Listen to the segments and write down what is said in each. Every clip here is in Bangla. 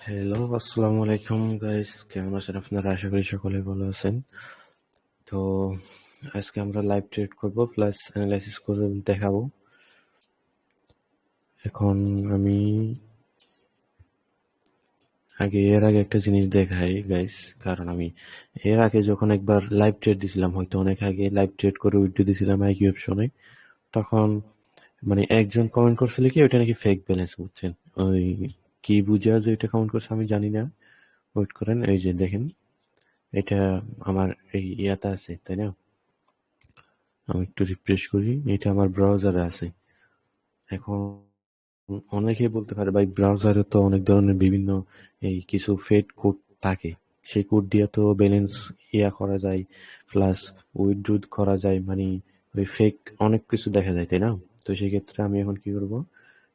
হ্যালো, আসসালামু আলাইকুম গাইস। কেমন আছেন আপনারা? আশা করি সকলে ভালো আছেন। তো আজকে আমরা লাইভ ট্রেড করব প্লাস অ্যানালাইসিস করে দেখাবো। এখন আমি এর আগে একটা জিনিস দেখাই গাইস, কারণ আমি এর আগে যখন একবার লাইভ ট্রেড দিছিলাম, হয়তো অনেক আগে লাইভ ট্রেড করে উইথড্র দিছিলাম আইকিউ অপশনে, তখন মানে একজন কমেন্ট করছিল কি ওইটা নাকি ফেক ব্যালেন্স, বুঝছেন? ওই কি বুঝা যে এটা কমেন্ট করছে আমি জানি না। ওয়েট করেন, এই যে দেখেন, এটা আমার এই ইয়াতে আছে, তাই না? আমি একটু রিফ্রেশ করি, এটা আমার ব্রাউজারে আছে। এখন অনেকেই বলতে পারে ভাই ব্রাউজারে তো অনেক ধরনের বিভিন্ন এই কিছু ফেড কোড থাকে, সেই কোড দিয়ে তো ব্যালেন্স করা যায়, প্লাস উইথড্র করা যায়, মানে ওই ফেক অনেক কিছু দেখা যায়, তাই না? তো সেক্ষেত্রে আমি এখন কি করব,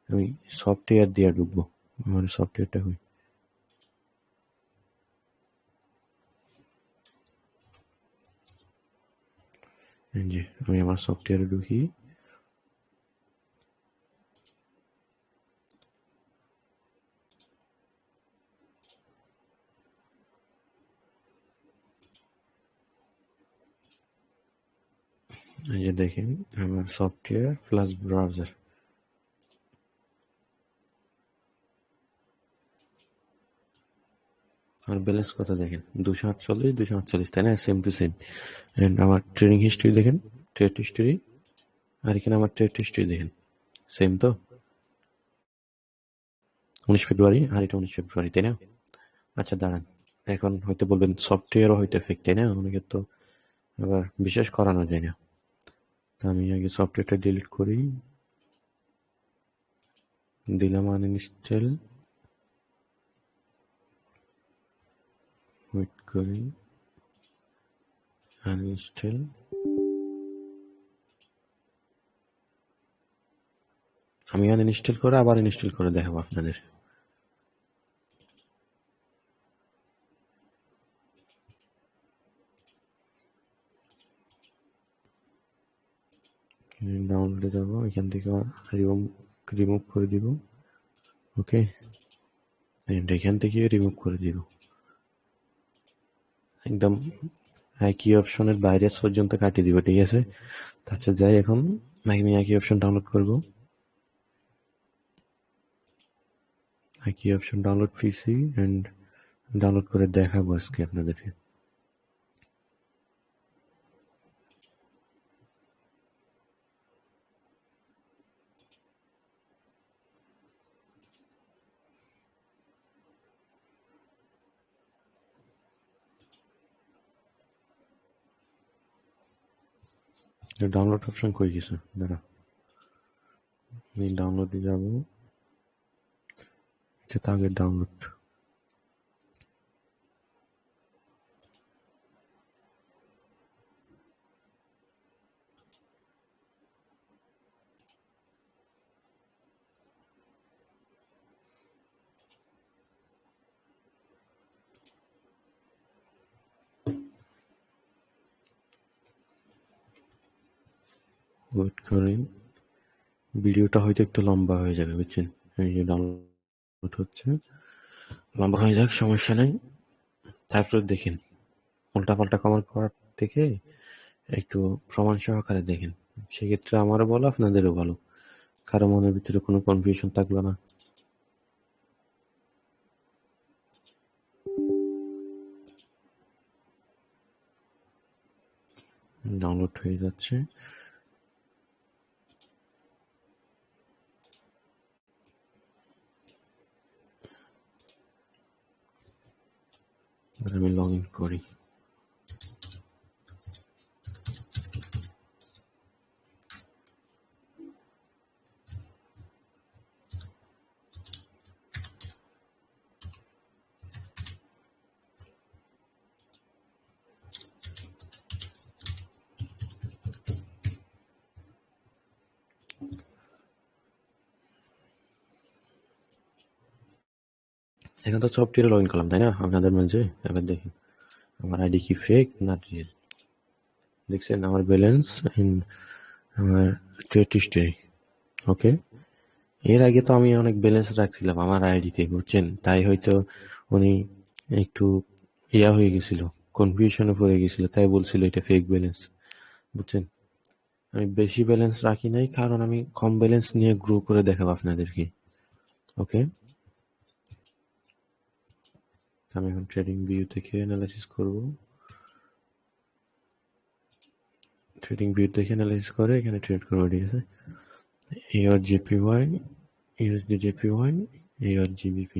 আমি সফটওয়্যার দিয়ে ঢুকবো। আমার সফটওয়্যারটা হই, এই যে আমি আমার সফটওয়্যারে ঢুকি। এই যে দেখেন আমার সফটওয়্যার প্লাস ব্রাউজার, আর ব্যালেন্স কত দেখেন, 248, তাই না? Same to same. অ্যান্ড আমার ট্রেডিং হিস্ট্রি দেখেন, ট্রেড হিস্ট্রি, আর এখানে আমার ট্রেড হিস্ট্রি দেখেন, সেম তো। 19 ফেব্রুয়ারি আর এটা 19 ফেব্রুয়ারি, তাই না? আচ্ছা দাঁড়ান, এখন হয়তো বলবেন সফটওয়্যারও হয়তো ফেক, তাই না? অনেকের তো আবার বিশ্বাস করানো যায় না। তো আমি আগে সফটওয়্যারটা ডিলিট করি, দিলাম আনইনস্টল, ওয়েট করি, আনইনস্টল। আমি আনইনস্টল করে আবার ইনস্টল করে দেখাবো আপনাদের। ডাউনলোডে যাবো, এখান থেকে রিমুভ করে দিব। ওকে, এখান থেকে রিমুভ করে দিব একদম, কি অপশনের বাইরে পর্যন্ত কাটিয়ে দিব, ঠিক আছে? আচ্ছা যাই, এখন আমি কি অপশন ডাউনলোড করব, কি option download PC, and download করে দেখাবো আজকে আপনাদেরকে। ডাউনলোড অপশন কই গেছে, দাঁড়া, আমি ডাউনলোডে যাব, এটা তো আগে ডাউনলোড। ওয়েট করেন, ভিডিওটা হয়তো একটু লম্বা হয়ে যাবে, বুঝছেন? এই যে ডাউনলোড হচ্ছে, লম্বা হয়ে যাক, সমস্যা নেই। তারপরে দেখেন, উল্টাপাল্টা কমেন্ট করার থেকে একটু প্রমাণ সহকারে দেখেন, সেক্ষেত্রে আমারও ভালো আপনাদেরও ভালো, কারো মনের ভিতরে কোনো কনফিউশন থাকলো না। ডাউনলোড হয়ে যাচ্ছে, আমি লগ ইন করি। এখন তো সফটওয়্যারে লগ ইন করলাম, তাই না? আপনাদের মাঝে এবার দেখেন আমার আইডি কি ফেক না রিয়েল। দেখছেন আমার ব্যালেন্স, আমার ট্রেড হিস্ট্রি। ওকে, এর আগে তো আমি অনেক ব্যালেন্স রাখছিলাম আমার আইডিতে, বুঝছেন? তাই হয়তো উনি একটু হয়ে গেছিল, কনফিউশনে পড়ে গেছিল, তাই বলছিল এটা ফেক ব্যালেন্স, বুঝছেন? আমি বেশি ব্যালেন্স রাখি নাই, কারণ আমি কম ব্যালেন্স নিয়ে গ্রো করে দেখাবো আপনাদেরকে। ওকে, আমি এখন ট্রেডিং ভিউ থেকে অ্যানালাইসিস করব। ট্রেডিং ভিউ থেকে অ্যানালাইসিস করে এখানে ট্রেড করবো, ঠিক আছে? AR JPY, USD JPY, AR GBP।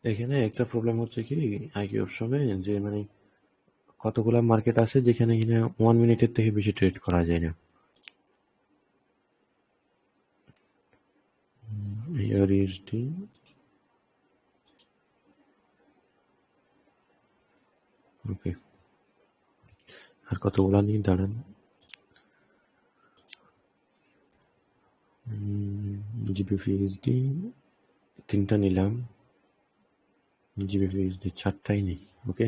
এখানে একটা প্রবলেম হচ্ছে কি, আইকিউ অপশনে, যে মানে কতগুলা মার্কেট আছে যেখানে কিনা 1 মিনিটের থেকে বেশি ট্রেড করা যায় না। AR USD, ওকে, আর কতগুলা নিয়ে দাঁড়ান। GBP USD 3টা নিলাম, GBP USD 4টাই নেই। ওকে,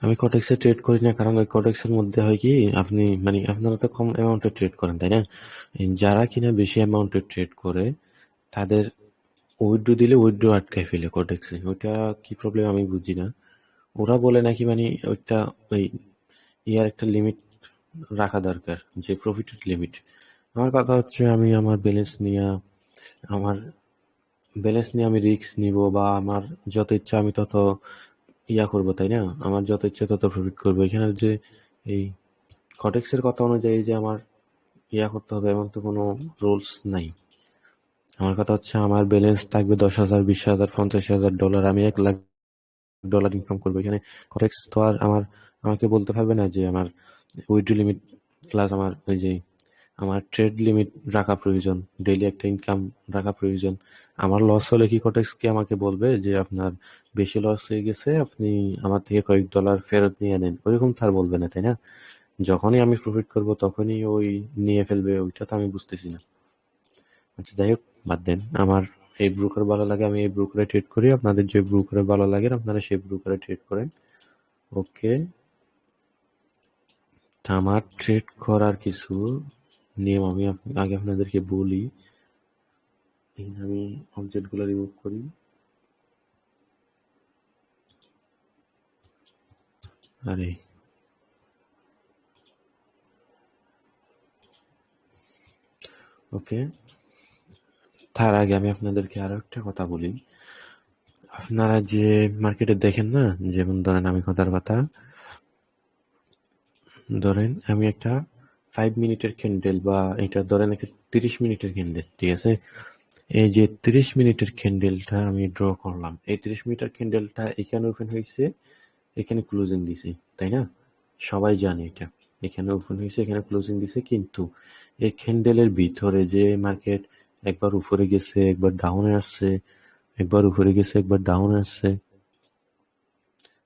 আমি কটেক্সে ট্রেড করি না, কারণ ওই কটেক্সের মধ্যে হয় কি, আপনি মানে আপনারা তো কম অ্যামাউন্টে ট্রেড করেন, তাই না? যারা কিনা বেশি অ্যামাউন্টে ট্রেড করে তাদের উইথড্র দিলে উইথড্র আটকায় ফেলে কটেক্সে। ওইটা কি প্রবলেম আমি বুঝি না। ওরা বলে নাকি মানে ওইটা ওই ইয়ার একটা লিমিট রাখা দরকার, যে প্রফিটের লিমিট। আমার কথা হচ্ছে আমি আমার আমার ব্যালেন্স নিয়ে আমি রিস্ক নিব, বা আমার যত ইচ্ছা আমি তত করবো, তাই না? আমার যত ইচ্ছা তত প্রফিট করবো। এখানে যে এই কটেক্সের কথা অনুযায়ী যে আমার করতে হবে এমন তো কোনো রুলস নাই। আমার কথা হচ্ছে আমার ব্যালেন্স থাকবে 10,000, 20,000, $50,000, আমি $1,00,000 ইনকাম করবো। এখানে কটেক্স তো আর আমাকে বলতে পারবে না যে আমার উইথড্র লিমিট প্লাস আমার ওই যে আমার ট্রেড লিমিট রাখা প্রয়োজন, ডেইলি একটা ইনকাম রাখা প্রয়োজন। আমার লস হলে কি কটেক্স কি আমাকে বলবে যে আপনার বেশি লস হয়ে গেছে, আপনি আমার থেকে কয়েক ডলার ফেরত নিয়ে নেন? ওইরকম তো আর বলবে না, তাই না? যখনই আমি প্রফিট করব তখনই ওই নিয়ে ফেলবে, ওইটা তো আমি বুঝতেছি না। আচ্ছা যাই হোক, বাদ দেন। আমার এই ব্রোকার ভালো লাগে, আমি এই ব্রোকারে ট্রেড করি। আপনাদের যে ব্রোকারে ভালো লাগে আপনারা সেই ব্রোকারে ট্রেড করেন। ওকে, তা আমার ট্রেড করার কিছু নিয়ম আমি আগে আপনাদেরকে বলি। আমি অবজেক্টগুলো রিমুভ করি। আরে, ওকে, তার আগে আমি আপনাদেরকে আরো একটা কথা বলি। আপনারা যে মার্কেটে দেখেন না, যেমন ধরেন আমি কথার কথা, ধরেন আমি একটা 5 মিনিটের ক্যান্ডেল, বা এটা ধরেন একটা 30 মিনিটের ক্যান্ডেল, ঠিক আছে? এই যে 30 মিনিটের ক্যান্ডেলটা আমি ড্র করলাম, এই 30 মিনিটের ক্যান্ডেলটা এখানে ওপেন হয়েছে, এখানে ক্লোজিং দিছে, তাই না? সবাই জানে এটা। এখানে ওপেন হয়েছে, এখানে ক্লোজিং দিছে, কিন্তু এই ক্যান্ডেলের ভিতরে যে মার্কেট একবার উপরে গেছে, একবার ডাউনে আসছে, একবার উপরে গেছে, একবার ডাউনে আসছে,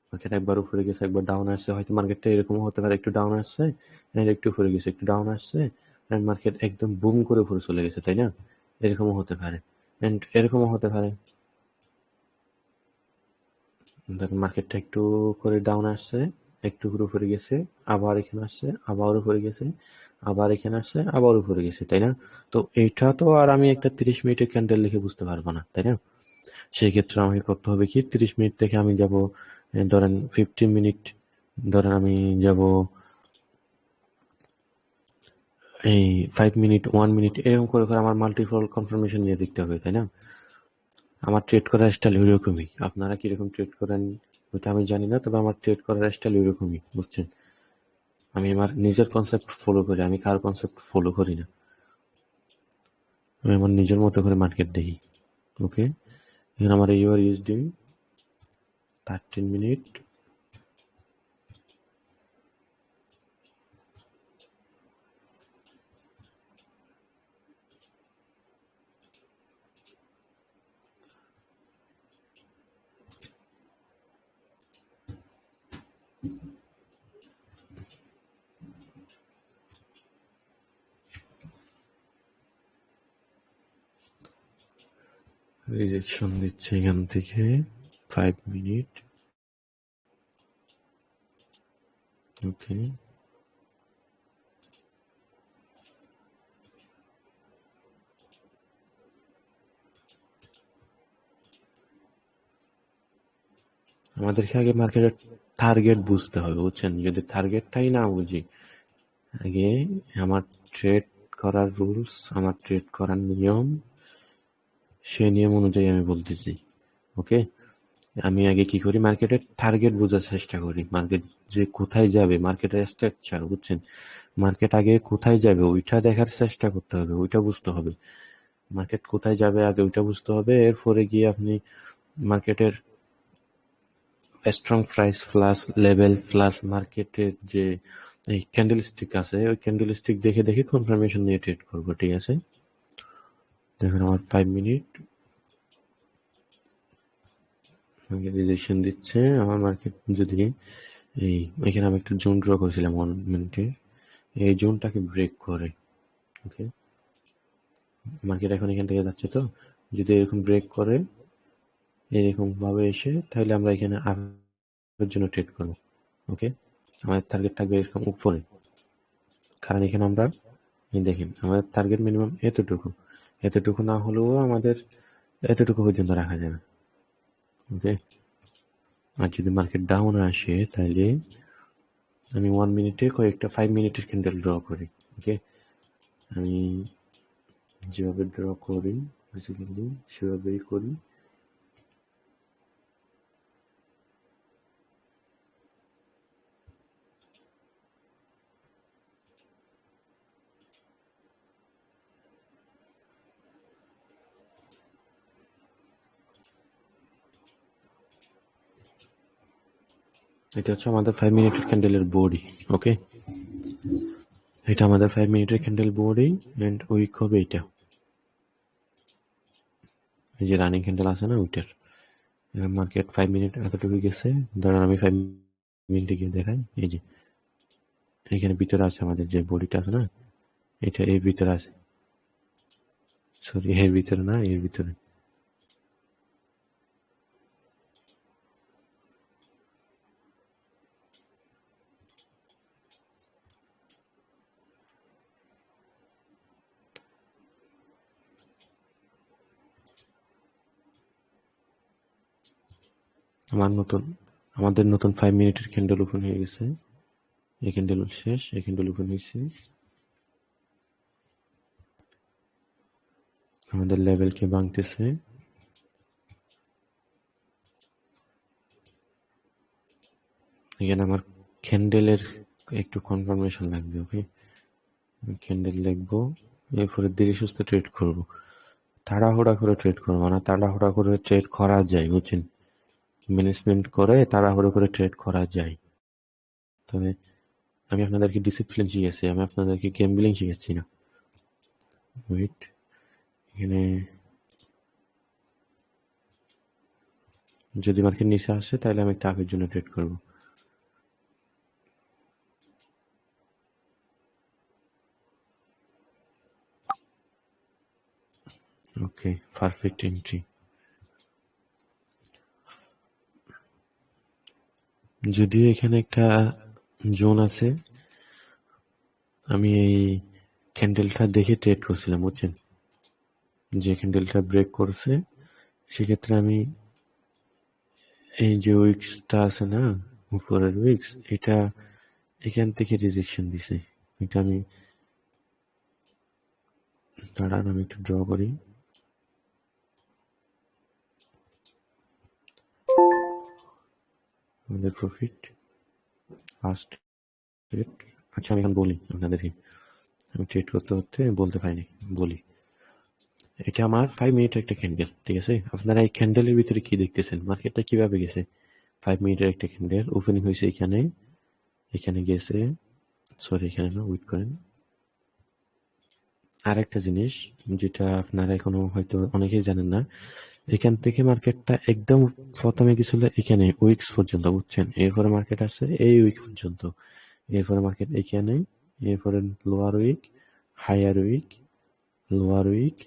মার্কেট একবার উপরে গেছে, একবার ডাউন আসছে। হয়তো মার্কেটটা এরকমও হতে পারে, একটু ডাউন আসছে এন্ড একটু উপরে গেছে, একটু ডাউন আসছে এন্ড মার্কেট একদম বুম করে উপরে চলে গেছে, তাই না? এরকমও হতে পারে, এন্ড এরকমও হতে পারে দেখেন মার্কেটটা একটু করে ডাউন আসছে, একটু করে উপরে গেছে, আবার এখানে আসছে, আবার উপরে গেছে, আবার এখানে আসছে, আবার উপরে গেছে, তাই না? তো এইটা তো আর আমি একটা 30 মিনিটের ক্যান্ডেল লিখে বুঝতে পারবো না, তাই না? সেই ক্ষেত্রে আমাকে করতে হবে কি, 30 মিনিট থেকে আমি যাব, ধরেন 15 মিনিট, ধরেন আমি যাব এই 5 মিনিট, 1 মিনিট, এরকম করে করে আমার মাল্টিপল কনফার্মেশন নিয়ে দেখতে হবে, তাই না? আমার ট্রেড করার স্টাইল ওইরকমই। আপনারা কিরকম ট্রেড করেন ওইটা আমি জানি না, তবে আমার ট্রেড করার স্টাইল ওইরকমই, বুঝছেন? আমি আমার নিজের কনসেপ্ট ফলো করি, আমি কার কনসেপ্ট ফলো করি না। আমি আমার নিজের মতো করে মার্কেট দেখি। ওকে, এখন আমার ইউআর ইউএসডি 13 মিনিট, রিজেকশন দিচ্ছে এখান থেকে 5 মিনিট। ওকে, আমাদেরকে আগে মার্কেটের টার্গেট বুঝতে হবে, বুঝছেন? যদি টার্গেটটাই না বুঝি, আগে আমার ট্রেড করার রুলস, আমার ট্রেড করার নিয়ম, সেই নিয়ম অনুযায়ী আমি বলতেছি। ওকে, আমি আগে কি করি, মার্কেটের টার্গেট বোঝার চেষ্টা করি, মার্কেট যে কোথায় যাবে, মার্কেটের স্ট্রাকচার, বুঝছেন? মার্কেট আগে কোথায় যাবে ওইটা দেখার চেষ্টা করতে হবে, ওইটা বুঝতে হবে। মার্কেট কোথায় যাবে আগে ওইটা বুঝতে হবে, এরপরে গিয়ে আপনি মার্কেটের strong price plus level plus মার্কেটের যে এই ক্যান্ডেল স্টিক আছে, ওই ক্যান্ডেল স্টিক দেখে দেখে কনফার্মেশন নিয়ে ট্রেড করবো, ঠিক আছে? দেখুন আমার 5 মিনিট রিজেকশন দিচ্ছে আমার মার্কেট। যদি এই এখানে আমি একটা জোন ড্র করেছিলাম 1 মিনিটে, এই জোনটাকে ব্রেক করে, ওকে, মার্কেট এখন এখান থেকে যাচ্ছে, তো যদি এরকম ব্রেক করে এরকম ভাবে এসে, তাহলে আমরা এখানে আপের জন্য ট্রেড করবো। ওকে, আমাদের টার্গেট থাকবে এরকম উপরে, কারণ এখানে আমরা এই দেখেন আমাদের টার্গেট মিনিমাম এতটুকু, এতটুকু না হলেও আমাদের এতটুকু পর্যন্ত রাখা যাবে। ওকে, আর যদি মার্কেট ডাউন আসে তাহলে আমি 1 মিনিটে কয়েকটা 5 মিনিটের ক্যান্ডেল ড্র করি। ওকে, আমি যেভাবে ড্র করি বেসিক্যালি সেভাবেই করি। এটা হচ্ছে আমাদের 5 মিনিটের ক্যান্ডেলের বডি। ওকে, এটা আমাদের 5 মিনিটের ক্যান্ডেল বডি এন্ড উইক হবে এটা, এই যে রানিং ক্যান্ডেল আছে না ওইটার। মার্কেট 5 মিনিট এতটুকু গেছে, ধরেন আমি 5 মিনিটে গিয়ে দেখাই, এই যে এখানে ভিতরে আছে আমাদের যে বডিটা আছে না, এটা এর ভিতরে আছে, সরি এর ভিতরে না, এর ভিতরে। আমাদের নতুন 5 মিনিটের ক্যান্ডেল ওপেন হয়ে গেছে, এই ক্যান্ডেল শেষ, এই ক্যান্ডেল ওপেন হয়েছে, আমাদের লেভেলকে ভাঙতেছে। এখানে আমার ক্যান্ডেলের একটু কনফার্মেশন লাগবে। ওকে, ক্যান্ডেল লিখবো, এরপরে ধীরে সুস্থে ট্রেড করবো, তাড়াহুড়া করে ট্রেড করবো না, তাড়াহুড়া করে ট্রেড করা যায়, বুঝছেন? ম্যানেজমেন্ট করে তাড়াহুড়ো করে ট্রেড করা যায়, তবে আমি আপনাদেরকে ডিসিপ্লিন শিখেছি, আমি আপনাদেরকে গ্যাম্বলিং শিখাচ্ছি না। ওয়েট, এখানে যদি মার্কেট নিচে আসে তাহলে আমি একটা আপের জন্য ট্রেড করব। ওকে, পারফেক্ট এন্ট্রি। যদিও এখানে একটা জোন আছে, আমি এই ক্যান্ডেলটা দেখে ট্রেড করছিলাম, বুঝছেন? যে ক্যান্ডেলটা ব্রেক করছে সেক্ষেত্রে আমি এই যে উইক্সটা আছে না, উপরের উইক্স, এটা এখান থেকে রিজেকশন দিছে। এটা আমি দাঁড়ান আমি একটু ড্র করি। আমাদের প্রফিট ফার্স্ট ট্রেড। আচ্ছা আমি এখন বলি আপনাদেরকে, আমি ট্রেড করতে করতে বলতে পারিনি, বলি। এটা আমার 5 মিনিটের একটা ক্যান্ডেল, ঠিক আছে? আপনারা এই ক্যান্ডেলের ভিতরে কি দেখতেছেন, মার্কেটটা কিভাবে গেছে? 5 মিনিটের একটা ক্যান্ডেল ওপেনিং হয়েছে এখানে, এখানে গেছে, সরি এখানে না, ওয়েট করেন। আর একটা জিনিস যেটা আপনারা এখনো হয়তো অনেকেই জানেন না, এখান থেকে মার্কেটটা একদম প্রথমে গেছিল এখানে উইকস পর্যন্ত, বুঝছেন? এরপরে মার্কেট আসছে এই উইক পর্যন্ত, এরপরে মার্কেট এখানে, এরপরে lower wick, higher wick, lower wick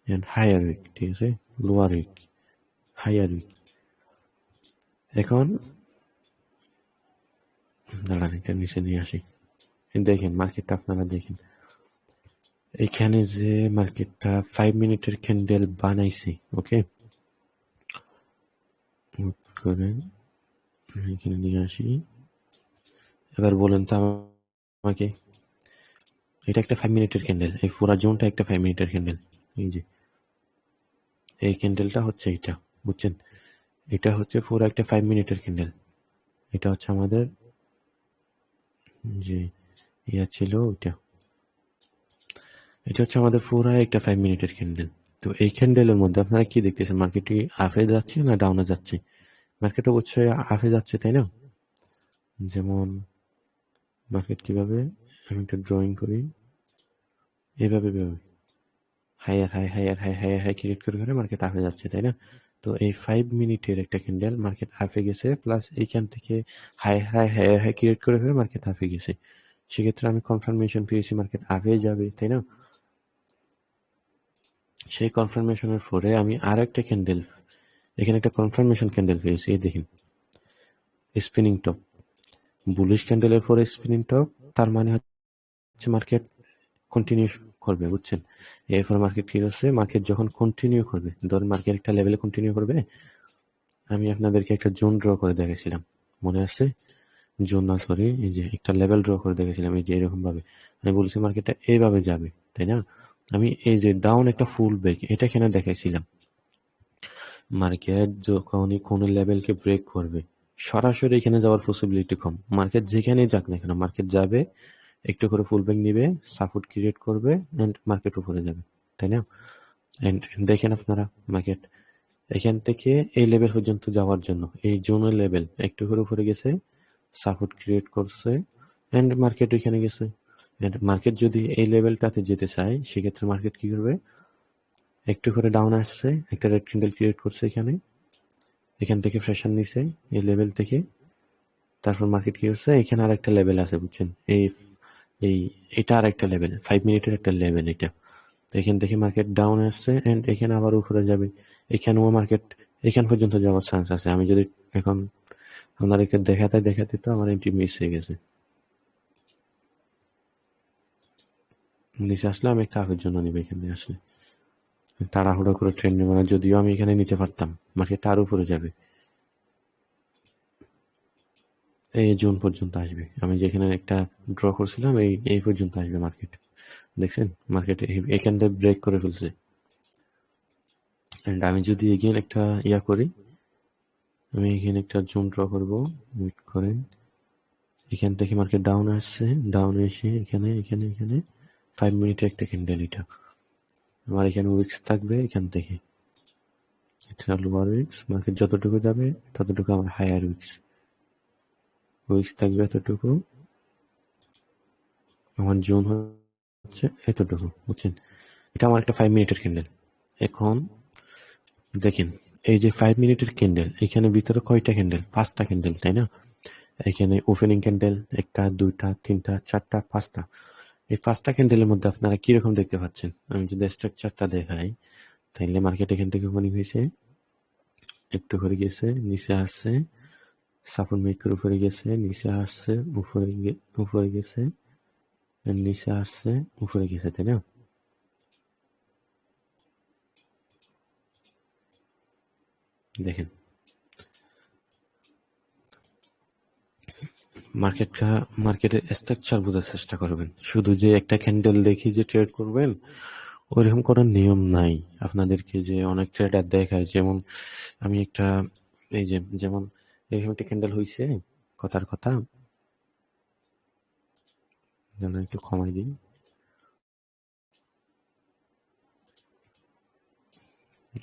and higher wick, ঠিক আছে? Lower wick, higher wick. এখন দাঁড়ান এটা নিচে নিয়ে আসি। দেখেন মার্কেটটা আপনারা দেখেন, এখানে যে মার্কেটটা 5 মিনিটের ক্যান্ডেল বানাইছে, ওকে করেন এখানে নিয়ে আসি। এবার বলেন তো আমাকে, এটা একটা 5 মিনিটের ক্যান্ডেল, এই পুরো জোনটা একটা 5 মিনিটের ক্যান্ডেল। এই যে এই ক্যান্ডেলটা হচ্ছে এটা, বুঝছেন? এটা হচ্ছে পুরো একটা 5 মিনিটের ক্যান্ডেল। এটা হচ্ছে আমাদের যে ইয়া ছিল ওইটা, এটা হচ্ছে আমাদের পুরো একটা 5 মিনিটের ক্যান্ডেল। তো এই ক্যান্ডেলের মধ্যে আপনারা কি দেখতেছেন, মার্কেটটি আপে যাচ্ছে না ডাউনে যাচ্ছে? মার্কেট অবশ্যই আপে যাচ্ছে, তাই না? যেমন মার্কেট কিভাবে, আমি একটা ড্রয়িং করি, এভাবে higher high higher high higher high create করে করে মার্কেট আপে যাচ্ছে, তাই না? তো এই 5 মিনিটের একটা ক্যান্ডেল মার্কেট আপে গেছে, প্লাস এইখান থেকে high high higher high create করে করে মার্কেট আপে গেছে। সেক্ষেত্রে আমি কনফার্মেশন পেয়েছি মার্কেট আপে যাবে, তাই না? সেই কনফার্মেশনের পরে আমি আর একটা ক্যান্ডেল, এখানে একটা কনফার্মেশন ক্যান্ডেল পেয়েছি, এই দেখেন স্পিনিং টপ, বুলিশ ক্যান্ডেলের পরে স্পিনিং টপ, তার মানে হচ্ছে মার্কেট কন্টিনিউ করবে, বুঝছেন? এরপর মার্কেট কি হচ্ছে, মার্কেট যখন কন্টিনিউ করবে, ধরুন মার্কেট একটা লেভেলে কন্টিনিউ করবে, আমি আপনাদেরকে একটা জোন ড্র করে দেখেছিলাম, মনে আছে? জোন না সরি, এই যে একটা লেভেল ড্র করে দেখেছিলাম, এই যে এরকম ভাবে আমি বলেছি মার্কেটটা এইভাবে যাবে, তাই না? আমি এই যে ডাউন একটা ফুল ব্রেক এটা এখানে দেখাইছিলাম। মার্কেট যখনই কোনো লেভেলকে ব্রেক করবে সরাসরি এখানে যাওয়ার পসিবিলিটি কম। মার্কেট যেখানেই যাক না কেন মার্কেট যাবে, একটু করে ফুল ব্যাক নিবে, সাপোর্ট ক্রিয়েট করবে এন্ড মার্কেট উপরে যাবে, তাই না? এন্ড দেখেন আপনারা মার্কেট এখান থেকে এই লেভেল পর্যন্ত যাওয়ার জন্য এই জোনের লেভেল একটু করে উপরে গেছে, সাপোর্ট ক্রিয়েট করছে এন্ড মার্কেট এখানে গেছে। এন্ড মার্কেট যদি এই লেভেলটাতে যেতে চায় সেক্ষেত্রে মার্কেট কি করবে, একটু করে ডাউন আসছে, একটা রেড ক্যান্ডেল ক্রিয়েট করছে এখানে, এখান থেকে প্রেশার নিছে এই লেভেল থেকে, তারপর মার্কেট কি করছে, এখানে আর একটা লেভেল আছে, বুঝছেন? এই এই এটা আর একটা লেভেল, 5 মিনিটের একটা লেভেল এটা। এখান থেকে মার্কেট ডাউন আসছে এন্ড এখানে আবার উপরে যাবে, এখানেও মার্কেট এখান পর্যন্ত যাওয়ার চান্স আছে। আমি যদি এখন আপনাদেরকে দেখাতে দেখাতে তো আমার এন্ট্রি মিস হয়ে গেছে। নিচে আসলে আমি একটা আগের জন্য নিব, এখানে আসলে তাড়াহুড়ো করে ট্রেন নেব না, যদিও আমি এখানে নিতে পারতাম, মার্কেটটা আরো উপরে যাবে, এই জোন পর্যন্ত আসবে। আমি যেখানে একটা ড্র করছিলাম এই এই পর্যন্ত আসবে মার্কেট, দেখছেন? মার্কেট এখান থেকে ব্রেক করে ফেলছে। এন্ড আমি যদি এগেইন একটা ইয়া করি, আমি এখানে একটা জোন ড্র করবো, ওয়েট করেন, এখান থেকে মার্কেট ডাউন আসছে, ডাউন এসে এখানে এখানে এখানে 5 মিনিটের একটা ক্যান্ডেল, এটা আমার এখানে উইক্স থাকবে, এখান থেকে এটা লোয়ার উইক্স, মার্কেট যতটুকু যাবে ততটুকু আমার হায়ার উইক্স, উইক্স থাকবে এতটুকু, আমার জোন হচ্ছে এতটুকু, বুঝছেন? এটা আমার একটা 5 মিনিটের ক্যান্ডেল। এখন দেখেন এই যে 5 মিনিটের ক্যান্ডেল, এখানে ভিতরে কয়টা ক্যান্ডেল, 5টা ক্যান্ডেল, তাই না? এখানে ওপেনিং ক্যান্ডেল 1টা 2টা 3টা 4টা 5টা, এই 5টা ক্যান্ডেলের মধ্যে আপনারা কিরকম দেখতে পাচ্ছেন? আমি যদি স্ট্রাকচারটা দেখাই, তাইলে মার্কেট এখান থেকে ওপেনিং হয়েছে, একটু করে গেছে, নিচে আসছে, সাপোর্ট মেক করে উপরে গেছে, নিচে আসছে, উপরে গেছে, নিচে আসছে, উপরে গেছে, তাই না? দেখেন মার্কেটের স্ট্রাকচার বোঝার চেষ্টা করবেন, শুধু যে একটা ক্যান্ডেল দেখি যে ট্রেড করবেন ওইরকম কোনো নিয়ম নাই। আপনাদেরকে যে অনেক ট্রেডার দেখায়, যেমন আমি একটা এই যে যেমন এরকম একটা ক্যান্ডেল হয়েছে, কথার কথা যেন একটু কমাই দিই,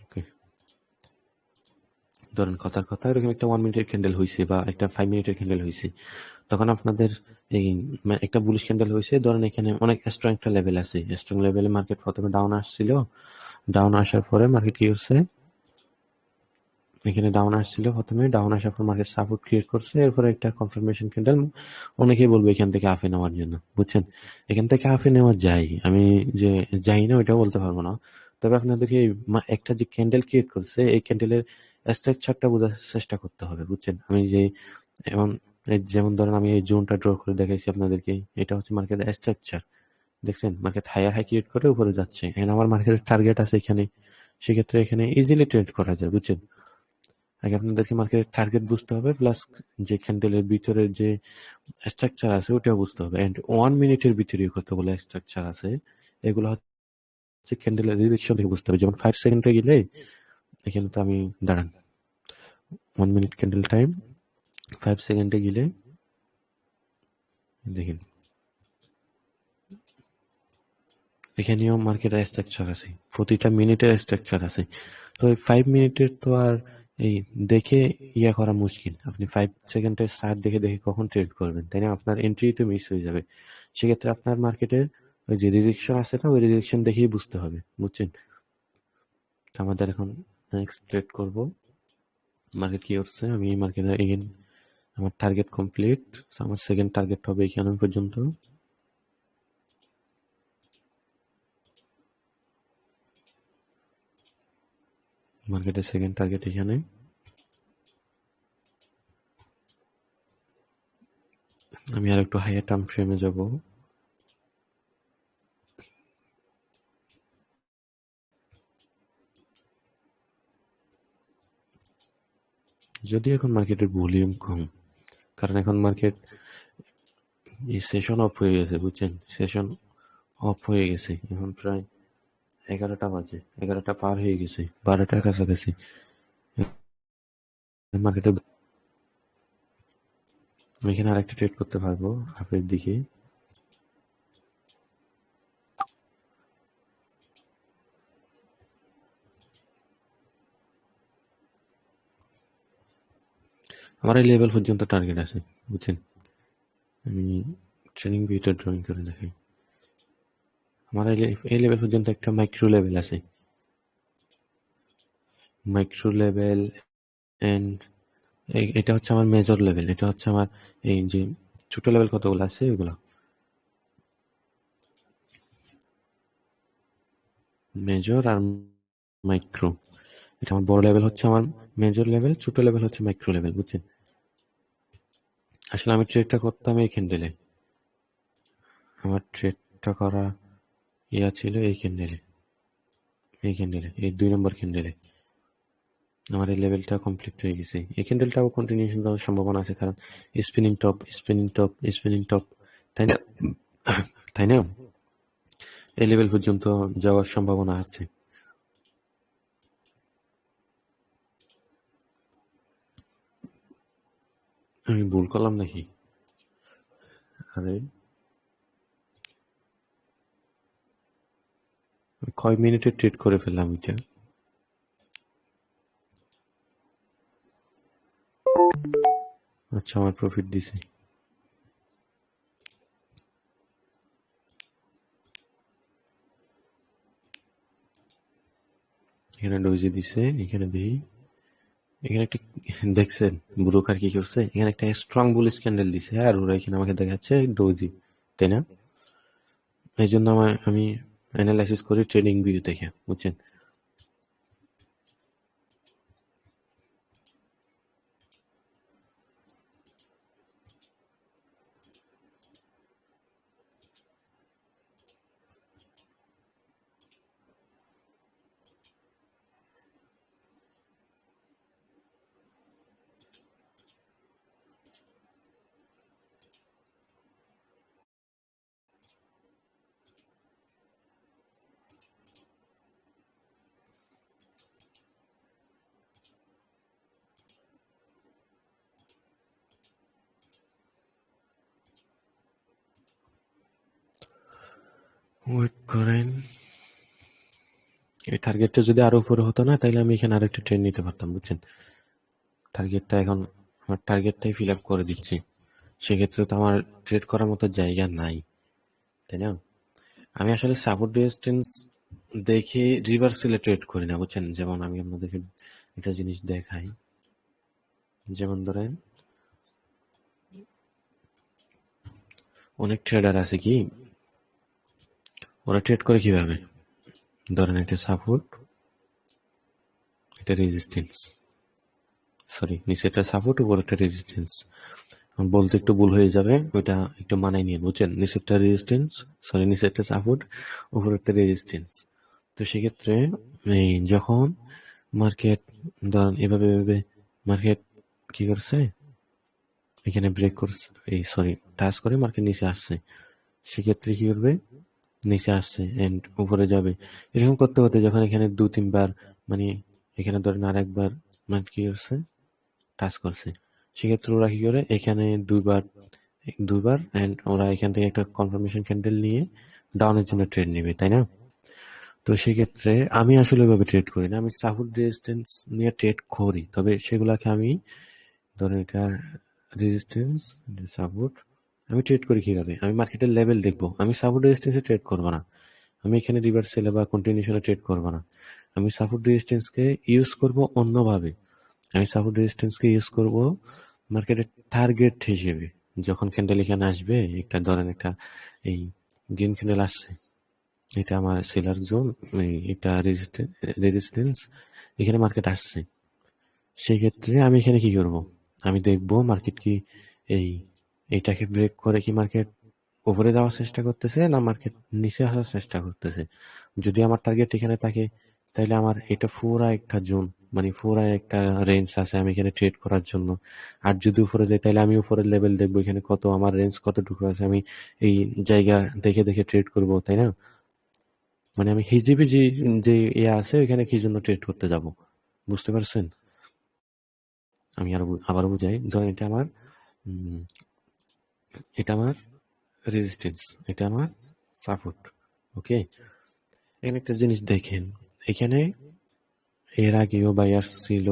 ওকে ধরেন কথার কথা এরকম একটা 1 মিনিটের ক্যান্ডেল হয়েছে বা একটা 5 মিনিটের ক্যান্ডেল হয়েছে, তখন আপনাদের এই একটা বুলিশ ক্যান্ডেল হয়েছে, ধরেন এখানে অনেক স্ট্রং একটা লেভেল আছে, স্ট্রং লেভেলে মার্কেট প্রথমে ডাউন আসছিল, ডাউন আসার পরে মার্কেট কি হচ্ছে, এখানে ডাউন আসছিল, প্রথমে ডাউন আসার পর মার্কেট সাপোর্ট ক্রিয়েট করছে, এরপরে একটা কনফার্মেশন ক্যান্ডেল, অনেকেই বলবে এখান থেকে আফে নেওয়ার জন্য, বুঝছেন? এখান থেকে আফে নেওয়া যায়, আমি যে যাই না ওইটাও বলতে পারবো না, তবে আপনাদেরকে একটা যে ক্যান্ডেল ক্রিয়েট করছে এই ক্যান্ডেলের স্ট্রাকচারটা বোঝার চেষ্টা করতে হবে, বুঝছেন? আমি যে এমন যেমন ধরেন আমি এই জোনটা ড্র করে দেখাইছি আপনাদেরকে, এটা হচ্ছে মার্কেটের স্ট্রাকচার। দেখছেন মার্কেট হায়ার হাই ক্রিয়েট করে উপরে যাচ্ছে, এখানে আমার মার্কেটের টার্গেট আছে এখানে, সেক্ষেত্রে এখানে ইজিলি ট্রেড করা যায়, বুঝছেন? আগে আপনাদেরকে মার্কেটের টার্গেট বুঝতে হবে, প্লাস যে ক্যান্ডেলের ভিতরের যে স্ট্রাকচার আছে ওটাও বুঝতে হবে। এন্ড 1 মিনিটের ভিতরে কতগুলো স্ট্রাকচার আছে এগুলো হচ্ছে ক্যান্ডেলের রিজেকশন থেকে বুঝতে হবে। যেমন 5 সেকেন্ডে গেলে এখানে তো আমি দাঁড়ান 1 মিনিট ক্যান্ডেল টাইম, 5 সেকেন্ডে গেলে দেখেন এখানেও মার্কেটের স্ট্রাকচার আছে, প্রতিটা মিনিটের স্ট্রাকচার আছে। তো এই 5 মিনিটের তো আর এই দেখে ইয়া করা মুশকিল। আপনি 5 সেকেন্ডের চার্ট দেখে দেখে কখন ট্রেড করবেন, তাই না? আপনার এন্ট্রি তো মিস হয়ে যাবে। সেক্ষেত্রে আপনার মার্কেটের ওই যে রিজেকশন আছে না, ওই রিজেকশন দেখেই বুঝতে হবে, বুঝছেন? তো আমাদের এখন নেক্সট ট্রেড করব। মার্কেট কি করছে, আমি এই মার্কেটে এগেন আমার টার্গেট কমপ্লিট। আমার সেকেন্ড টার্গেট হবে এখানে পর্যন্ত। মার্কেটের সেকেন্ড টার্গেট এখানে। আমি আর একটু হাইয়ার টার্ম ফ্রেমে যাব। যদি এখন মার্কেটের ভলিউম কম, কারণ এখন মার্কেট এই সেশন অফ হয়ে গেছে, বুঝছেন? সেশন অফ হয়ে গেছে, এখন প্রায় 11টা বাজে, 11টা পার হয়ে গেছে, 12টার কাছাকাছি মার্কেটে। আমি এখানে আরেকটা ট্রেড করতে পারবো আপের দিকে। আমার এই লেভেল পর্যন্ত টার্গেট আছে, বুঝছেন? আমি ট্রেনিং ভিউটা ড্রয়িং করে দেখাই। আমার এই লেভেল পর্যন্ত একটা মাইক্রো লেভেল আছে, মাইক্রো লেভেল। এন্ড এটা হচ্ছে আমার মেজর লেভেল, এটা হচ্ছে আমার এই যে ছোট লেভেল কতগুলো আছে ওগুলো মেজর আর মাইক্রো। এটা আমার বড় লেভেল হচ্ছে আমার মেজর লেভেল, ছোট লেভেল হচ্ছে মাইক্রো লেভেল, বুঝছেন? আসলে আমি ট্রেডটা করতাম এই ক্যান্ডেলে, আমার ট্রেডটা করা ইয়া ছিল এই ক্যান্ডেলে, এই ক্যান্ডেলে, এই 2 নম্বর ক্যান্ডেলে আমার এই লেভেলটা কমপ্লিট হয়ে গেছে। এই ক্যান্ডেলটাও কন্টিনিউশন যাওয়ার সম্ভাবনা আছে, কারণ spinning top, spinning top, spinning top, তাই না? তাই না? এই লেভেল পর্যন্ত যাওয়ার সম্ভাবনা আছে। আমি ভুল করলাম নাকি? আরে কয় মিনিটে ট্রেড করে ফেললাম এটা। আচ্ছা, আমার প্রফিট দিছে। এখানে ডোজি দিছে, এখানে দিই, এখানে একটা দেখছেন ব্রোকার কি করছে, এখানে একটা স্ট্রং বুলিশ ক্যান্ডেল দিছে আর ওরা এখানে আমাকে দেখাচ্ছে ডোজি, তাই না? এই জন্য আমি অ্যানালাইসিস করি ট্রেডিং ভিউ দেখে, বুঝছেন? ওয়েট করেন, এই টার্গেটটা যদি আরো উপরে হতো না তাহলে আমি এখানে আরেকটা ট্রেড নিতে পারতাম, বুঝছেন? টার্গেটটা এখন আমার টার্গেটটাই ফিল আপ করে দিচ্ছি, সেক্ষেত্রে তো আমার ট্রেড করার মতো জায়গা নাই, তাই না? আমি আসলে সাপোর্ট রেজিস্ট্যান্স দেখে রিভার্সালে ট্রেড করি না, বুঝছেন? যেমন আমি আপনাদেরকে একটা জিনিস দেখাই, যেমন ধরেন অনেক ট্রেডার আছে কি, ওরা ট্রেড করে কিভাবে, ধরেন একটা সাপোর্ট, এটা রেজিস্ট্যান্স, সরি নিচে একটা সাপোর্ট উপর একটা রেজিস্ট্যান্স। বলতে একটু ভুল হয়ে যাবে, ওইটা একটু মানায় নিয়ে বুঝছেন। নিচে একটা রেজিস্ট্যান্স, সরি নিচে একটা সাপোর্ট, উপর একটা রেজিস্ট্যান্স। তো সেক্ষেত্রে এই যখন মার্কেট ধরেন এভাবে এভাবে মার্কেট কি করছে, এখানে ব্রেক করছে, এই সরি টাচ করে মার্কেট নিচে আসছে, সেক্ষেত্রে কি করবে, নিচে আসছে এন্ড উপরে যাবে। এরকম করতে করতে যখন এখানে দু তিনবার মানে এখানে ধরেন আর একবার মার্কেট কি করছে, টাচ করছে, সেক্ষেত্রে ওরা কি করে এখানে দুইবার দুইবার এন্ড ওরা এখান থেকে একটা কনফার্মেশন ক্যান্ডেল নিয়ে ডাউনের জন্য ট্রেড নেবে, তাই না? তো সেক্ষেত্রে আমি আসলে ওইভাবে ট্রেড করি না, আমি সাপোর্ট রেজিস্ট্যান্স নিয়ে ট্রেড করি, তবে সেগুলাকে আমি ধরেন এটা রেজিস্ট্যান্স সাপোর্ট, আমি ট্রেড করি কিভাবে, আমি মার্কেটের লেভেল দেখবো, আমি সাপোর্ট রেজিস্ট্যান্সে ট্রেড করবো না, আমি এখানে রিভার্স সেলে বা কন্টিনিউশনে ট্রেড করবো না, আমি সাপোর্ট রেজিস্ট্যান্সকে ইউজ করব অন্যভাবে। আমি সাপোর্ট রেজিস্ট্যান্সকে ইউজ করব মার্কেটের টার্গেট হিসেবে। যখন ক্যান্ডেল এখানে আসবে, একটা ধরেন একটা এই গ্রিন ক্যান্ডেল আসছে, এটা আমার সেলার জোন, এটা রেজিস্ট্যান্স, এখানে মার্কেট আসছে, সেক্ষেত্রে আমি এখানে কি করব, আমি দেখব মার্কেট কি এই এইটাকে ব্রেক করে কি মার্কেট উপরে যাওয়ার চেষ্টা করতেছে না মার্কেট নিচে আসার চেষ্টা করতেছে। যদি আমার টার্গেট এখানে থাকে, তাহলে আমার এটা পুরা একটা জোন, মানে পুরা একটা রেঞ্জ আছে আমি এখানে ট্রেড করার জন্য। আর যদি উপরে যাই, তাহলে আমি উপরের লেভেল দেখবো, এখানে কত আমার রেঞ্জ কতটুকু আছে, আমি এই জায়গা দেখে দেখে ট্রেড করব, তাই না? মানে আমি হিজিবিজি যে ইয়ে আছে ওইখানে কি জন্য ট্রেড করতে যাব, বুঝতে পারছেন? আমি আবারও বুঝাই, ধরেন উম, এটা আমার রেজিস্ট্যান্স, এটা আমার সাপোর্ট, ওকে। এখানে একটা জিনিস দেখেন, এখানে এর আগেও বায়ার্স ছিল,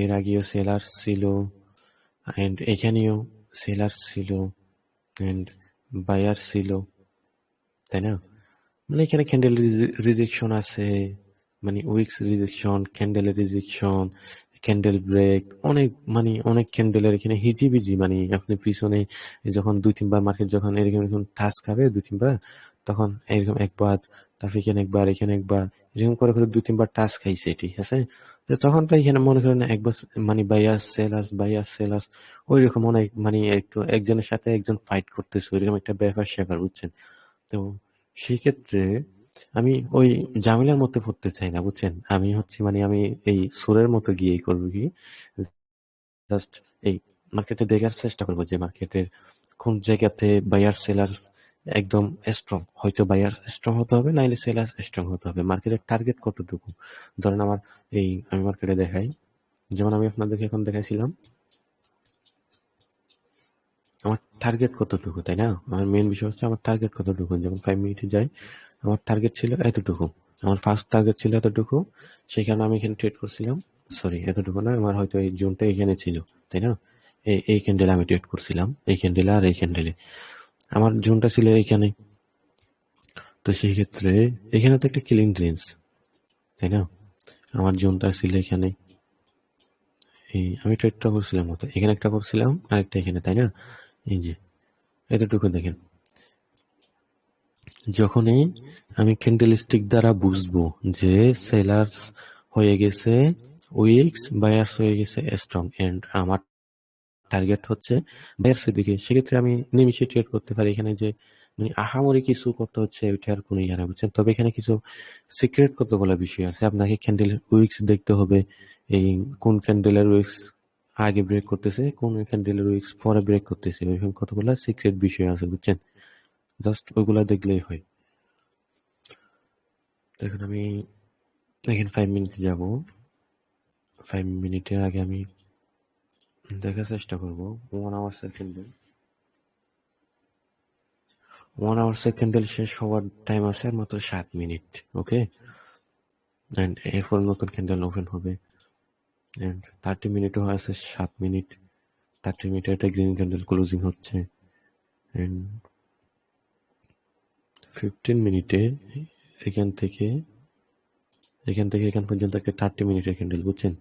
এর আগেও সেলার্স ছিল, এন্ড এখানেও সেলার্স ছিল এন্ড বায়ার ছিল, তাই না? মানে এখানে ক্যান্ডেল রিজেকশন আছে, মানে উইক্স রিজেকশন, ক্যান্ডেলের রিজেকশন, ক্যান্ডেল ব্রেক, অনেক মানে অনেক ক্যান্ডেলের এখানে হিজিবিজি, মানে আপনি পিছনে যখন দুই তিনবার মার্কেট যখন এরকম এরকম টাচ খাবে দুই তিনবার, তখন এরকম একবার, তারপর এখানে একবার, এখানে একবার, এরকম করে করে দুই তিনবার টাচ খাইছে, ঠিক আছে? তো তখন তো এখানে মনে করেন একবার মানে বাইয়াস সেলার্স ওই রকম অনেক মানে একটু একজনের সাথে একজন ফাইট করতেছে, ওইরকম একটা ব্যাপার স্যাপার, বুঝছেন? তো সেক্ষেত্রে আমি ওই ঝামেলার মধ্যে পড়তে চাই না, বুঝছেন? আমি হচ্ছে মানে আমি এই সুরের মতো গিয়েই করবো কি, জাস্ট এই মার্কেটে দেখার চেষ্টা করবো যে মার্কেটের কোন জায়গাতে বায়ার সেলার একদম স্ট্রং, হয়তো বায়ার স্ট্রং হতে হবে, নাইলে সেলার স্ট্রং হতে হবে, মার্কেটের টার্গেট কতটুকু। ধরেন আমার আমি মার্কেটে দেখাই, যেমন আমি আপনাদেরকে এখন দেখাইছিলাম আমার টার্গেট কতটুকু, তাই না? আমার মেন বিষয় হচ্ছে আমার টার্গেট কতটুকু। যেমন 5 মিনিটে যাই, আমার টার্গেট ছিল এতটুকু, আমার ফার্স্ট টার্গেট ছিল এতটুকু, সেই কারণে আমি এখানে ট্রেড করছিলাম। সরি এতটুকু না, আমার হয়তো এই জোনটা এখানে ছিল, তাই না? এই ক্যান্ডেলে আমি ট্রেড করছিলাম, এই ক্যান্ডেলে আর এই ক্যান্ডেলে আমার জোনটা ছিল এইখানে। তো সেই ক্ষেত্রে এখানে তো একটা কিলিং রেঞ্জ, তাই না? আমার জোনটা ছিল এখানে, আমি ট্রেডটা করছিলাম মতো এখানে একটা করছিলাম আর একটা এখানে, তাই না? এই যে এতটুকু দেখেন, যখনই আমি ক্যান্ডেলস্টিক দ্বারা বুঝবো যে সেলার্স হয়ে গেছে উইকস, বায়ার্স হয়ে গেছে স্ট্রং, এন্ড আমার টার্গেট হচ্ছে বায়ার্সের দিকে, সেক্ষেত্রে আমি নিমিশে ট্রেড করতে পারি। এখানে যে মানে আহামরি কিছু করতে হচ্ছে ওইটা আর কোনো ইয়ে না, বুঝছেন? তবে এখানে কিছু সিক্রেট কতগুলো বিষয় আছে, আপনাকে ক্যান্ডেলের উইক্স দেখতে হবে, এই কোন ক্যান্ডেলের উইক্স আগে ব্রেক করতেছে, কোন ক্যান্ডেলের উইক্স পরে ব্রেক করতেছে, ওইরকম কতগুলো সিক্রেট বিষয় আছে, বুঝছেন? জাস্ট ওইগুলা দেখলেই হয়। তো এখন আমি এখানে 5 মিনিটে যাব, 5 মিনিটের আগে আমি দেখার চেষ্টা করবো 1 আওয়ার ক্যান্ডেল, 1 আওয়ার ক্যান্ডেল শেষ হওয়ার টাইম আছে আর মাত্র 7 মিনিট, ওকে। অ্যান্ড এরপর নতুন ক্যান্ডেল ওপেন হবে, অ্যান্ড 30 মিনিটও আছে, 7 মিনিট, 30 মিনিটে একটা গ্রিন ক্যান্ডেল ক্লোজিং হচ্ছে, অ্যান্ড 15 মিনিটে এখান থেকে এখান পর্যন্ত একটা 30 মিনিটের ক্যান্ডেল, বুঝছেন?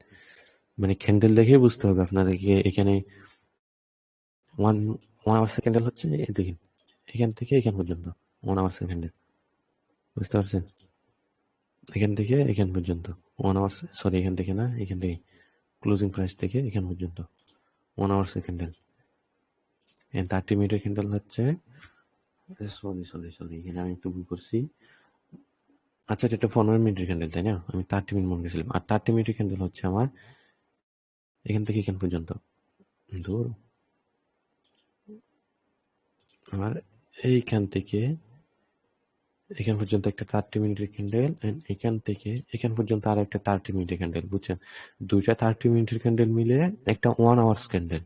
মানে ক্যান্ডেল দেখেই বুঝতে হবে আপনাদেরকে এখানে ওয়ান 1 আওয়ার ক্যান্ডেল হচ্ছে, দেখেন এখান থেকে এখান পর্যন্ত 1 আওয়ার ক্যান্ডেল, বুঝতে পারছেন? এখান থেকে এখান পর্যন্ত 1 আওয়ার, সরি এখান থেকে না, এখান থেকে ক্লোজিং প্রাইস থেকে এখান পর্যন্ত 1 আওয়ার ক্যান্ডেল। 30 মিনিটের ক্যান্ডেল হচ্ছে, সরি এখানে আমি একটু ভুল করছি। আচ্ছা এটা 15 মিনিটের ক্যান্ডেল তাই না, আমি 30 মিনিট মনে করেছিলাম। আর 30 মিনিটের ক্যান্ডেল হচ্ছে আমার এখান থেকে এখান পর্যন্ত, ধর আমার এইখান থেকে এখান পর্যন্ত একটা 30 মিনিটের ক্যান্ডেল, এন্ড এখান থেকে এখান পর্যন্ত আর একটা 30 মিনিটের ক্যান্ডেল, বুঝছেন? দুইটা 30 মিনিটের ক্যান্ডেল মিলে একটা 1 আওয়ার্স ক্যান্ডেল,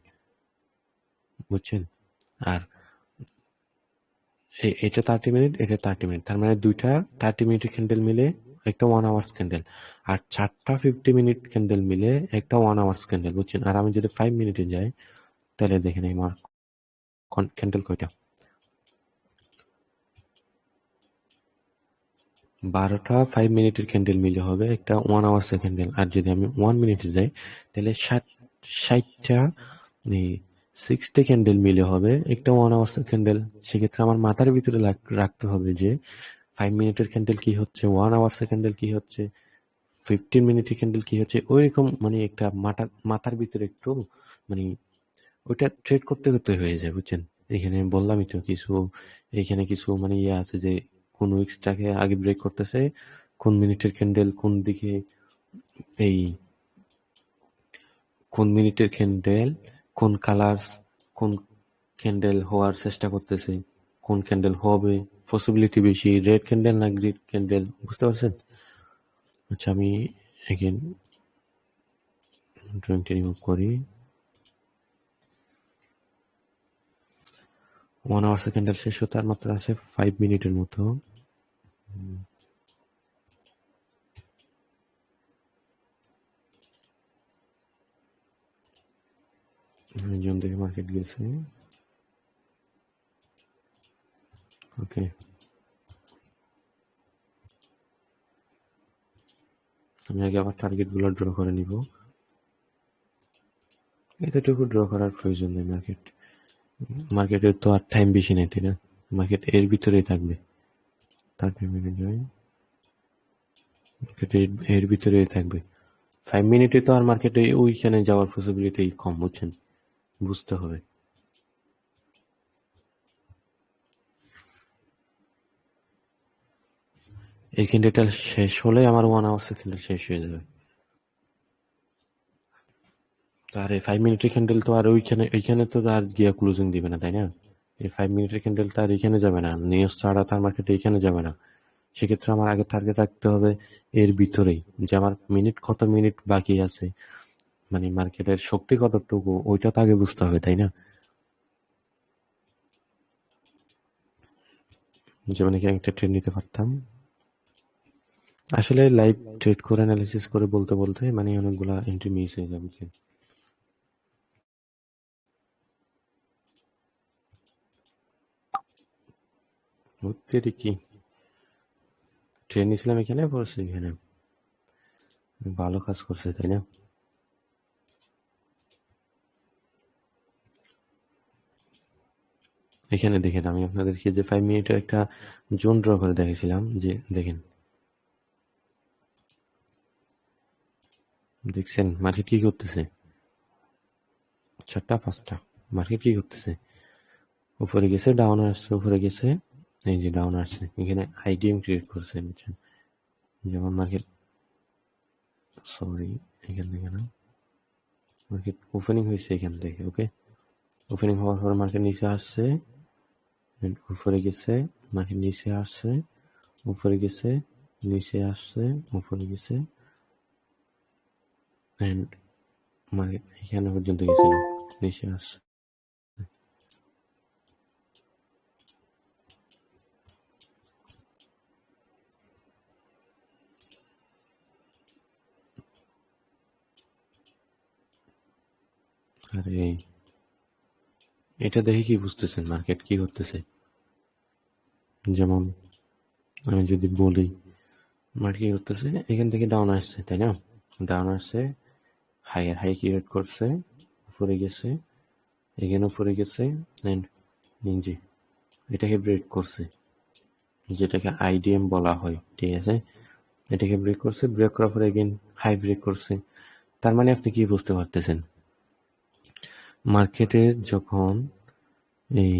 বুঝছেন? আর এটা 30 মিনিট, এটা 30 মিনিট, তার মানে দুইটা 30 মিনিটের ক্যান্ডেল মিলে একটা 1 আওয়ার্স ক্যান্ডেল। আর 4টা 50 মিনিট ক্যান্ডেল মিলে একটা 1 আওয়ার্স ক্যান্ডেল, বুঝছেন? আর আমি যদি 5 মিনিটে যাই তাহলে দেখেন আমার ক্যান্ডেল কয়টা, 12টা 5 মিনিটের ক্যান্ডেল মিলে হবে একটা 1 আওয়ার্স ক্যান্ডেল। আর যদি আমি 1 মিনিটে যাই তাহলে 60টা 60 ক্যান্ডেল মিলে হবে একটা 1 আওয়ার্স ক্যান্ডেল। সেক্ষেত্রে আমার মাথার ভিতরে রাখতে হবে যে 5 মিনিটের ক্যান্ডেল কি হচ্ছে, 1 আওয়ার্স ক্যান্ডেল কি হচ্ছে, 15 মিনিটের ক্যান্ডেল কি হচ্ছে, ওইরকম মানে একটা মাথার ভিতরে একটু মানে ওইটা ট্রেড করতে করতে হয়ে যায়, বুঝছেন? এখানে বললামই তো কিছু, এখানে কিছু মানে ইয়ে আছে যে কোন উইক্সটাকে আগে ব্রেক করতেছে, কোন মিনিটের ক্যান্ডেল কোন দিকে, এই কোন মিনিটের ক্যান্ডেল কোন কালার, কোন ক্যান্ডেল হওয়ার চেষ্টা করতেছে, কোন ক্যান্ডেল হবে পসিবিলিটি বেশি, রেড ক্যান্ডেল না গ্রিন ক্যান্ডেল, বুঝতে পারছেন? আচ্ছা আমি এগেন ড্রয়িংটা রিমুভ করি। 1 আওয়ার ক্যান্ডেল শেষ হতে আর মাত্র আছে 5 মিনিটের মতো। জন থেকে মার্কেট গেছে, ওকে। আমি আগে আবার টার্গেটগুলো ড্র করে নিব। এতটুকু ড্র করার প্রয়োজন নেই, মার্কেটের তো আর টাইম বেশি নেই, তাই না? মার্কেট এর ভিতরেই থাকবে, 30 মিনিট যাই, মার্কেট এর ভিতরেই থাকবে। 5 মিনিটে তো আর মার্কেটে ওইখানে যাওয়ার পসিবিলিটি কম, বুঝছেন? বুঝতে হবে। এই ক্যান্ডেলটা শেষ হলে আমার 1 আওয়ার ক্যান্ডেল শেষ হয়ে যাবে। তো আর এই 5 মিনিটের ক্যান্ডেল তো আর ওইখানে তো আর গিয়া ক্লোজিং দিবে না, তাই না? এই 5 মিনিটের ক্যান্ডেল তো আর এখানে যাবে না, নিউজ ছাড়া তার মার্কেটে এখানে যাবে না। সেক্ষেত্রে আমার আগে টার্গেট রাখতে হবে এর ভিতরেই, যে আমার কত মিনিট বাকি আছে, মানে মার্কেটের শক্তি কতটুকু, ওইটা তো আগে বুঝতে হবে, তাই না? যেমন এখানে একটা ট্রেড নিতে পারতাম। আসলে লাইভ ট্রেড করে অ্যানালিসিস করে বলতে বলতে মানে অনেকগুলা এন্ট্রি মিস হয়ে যাবে, বুঝছেন? কি ট্রেড নিয়েছিলাম এখানে, পড়ছে এখানে, ভালো কাজ করছে, তাই না? এখানে দেখেন আমি আপনাদেরকে যে 5 মিনিটের একটা জোন ড্র করে দেখেছিলাম, যে দেখেন, দেখছেন মার্কেট কি করতেছে? 4টা 5টা মার্কেট কি করতেছে? উপরে গেছে, ডাউন আসছে, উপরে গেছে, এই যে ডাউন আসছে, এখানে আইডিএম ক্রিয়েট করছে, বুঝছেন? যেমন মার্কেট, সরি এখান থেকে না, মার্কেট ওপেনিং হয়েছে এখান থেকে, ওকে। ওপেনিং হওয়ার পর মার্কেট নিচে আসছে, উপরে গেছে, মার্কেট নিচে আসছে, উপরে গেছে, নিচে আসছে, উপরে গেছে, এন্ড মার্কেট এখানে পর্যন্ত গেছিল, নিচে আসছে। আরে এটা দেখে কি বুঝতেছেন মার্কেট কি করতেছে? যেমন আমি যদি বলি মার্কেট কি করতেছে, এখান থেকে ডাউন আসছে, তাই না? ডাউন আসছে, হাইয়ার হাই ক্রিয়েট করছে, উপরে গেছে, এখানে উপরে গেছে, এন্ড জি এটাকে ব্রেক করছে, যেটাকে আইডিএম বলা হয়, ঠিক আছে? এটাকে ব্রেক করছে, ব্রেক করার পরে এগেইন হাই ব্রেক করছে। তার মানে আপনি কি বুঝতে পারতেছেন, মার্কেটে যখন এই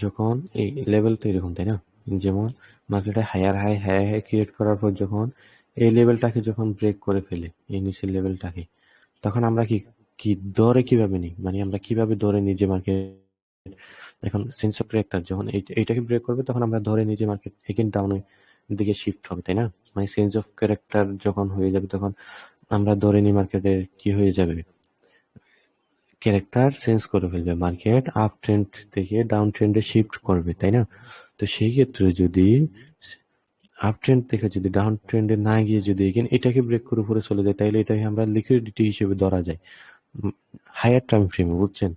যখন এই লেভেল তো এরকম, তাই না? যেমন মার্কেটে higher high higher high create করার পর যখন এই লেভেলটাকে যখন ব্রেক করে ফেলে, এই নিচের লেভেলটাকে, তখন আমরা কি কি ধরে কিভাবে নিই, মানে আমরা কিভাবে ধরে নিই যে মার্কেট এখন সেন্স অফ ক্যারেক্টার যখন এইটাকে ব্রেক করবে তখন আমরা ধরে নিই যে মার্কেট এগেইন ডাউনের দিকে শিফট হবে, তাই না? মানে সেন্স অফ ক্যারেক্টার যখন হয়ে যাবে তখন আমরা ধরে নিই মার্কেটের কি হয়ে যাবে, ক্যারেক্টার চেঞ্জ করে ফেলবে, মার্কেট আপ ট্রেন্ড থেকে ডাউন ট্রেন্ডে শিফট করবে, তাই না? তো সেই ক্ষেত্রে যদি আপ ট্রেন্ড থেকে যদি ডাউন ট্রেন্ডে না গিয়ে যদি এগেন এটাকে ব্রেক করে উপরে চলে যায়, তাহলে এটাকে আমরা লিকুইডিটি হিসেবে ধরা যায় হায়ার টাইম ফ্রেমে, বুঝছেন?